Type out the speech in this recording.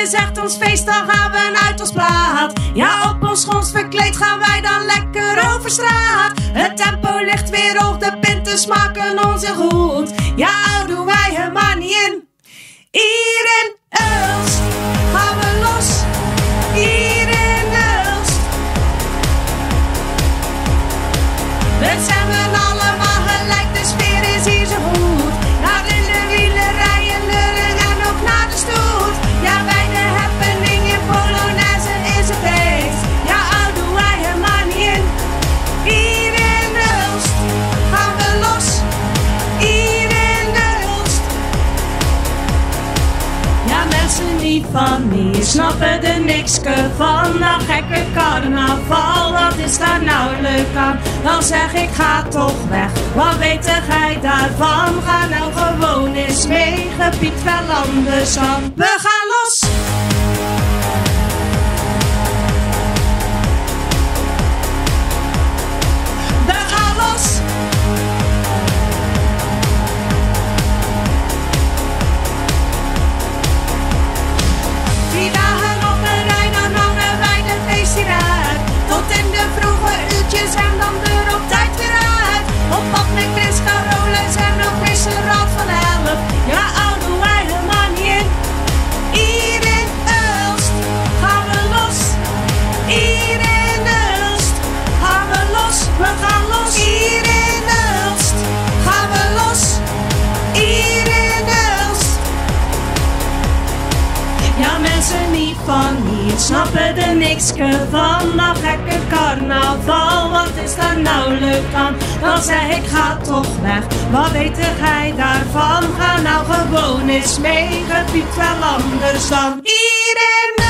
is echt ons feest, dan gaan we uit ons plaat. Ja, op ons schons verkleed gaan wij dan lekker over straat. Het tempo ligt weer hoog, de pinten smaken ons heel goed. Ja, doen wij er maar niet in. Hier in Ulst gaan we los. Hier in Ulst. We zijn we allemaal gelijk, de sfeer is hier zo goed. Naar de wielen rijden, leuren en ook naar de stoet. Ja, bij de happening in Polonaise is het feest. Ja, doen wij er maar niet in. Hier in Ulst gaan we los. Hier in Ulst. Ja, mensen niet van hier snappen er niks van. Nou, gekke carnaval, wat is daar nou leuk aan? Dan zeg ik, ga toch weg, wat weet gij daarvan? Ga nou gewoon eens mee, gebied wel anders dan. We gaan los! We gaan los! Die dagen op een rij, dan hangen wij de feest hier uit. Tot in de vroege uurtjes en dan deur op tijd weer uit. Op pad met Chris, Carolus en ook Chris Rad van 11. Ja, doen wij er maar niet in. Hier in Ulst gaan we los. Hier in Ulst gaan we los. We gaan los. Hier in Ulst gaan we los. Hier in Ulst. Ja, mensen niet van hier snappen er niks van. Nou, gekke carnaval, wat is daar nou leuk aan? Dan zeg ik, ga toch weg, wat weet gij daarvan? Ga nou gewoon eens mee, gebied wel anders dan. Hier in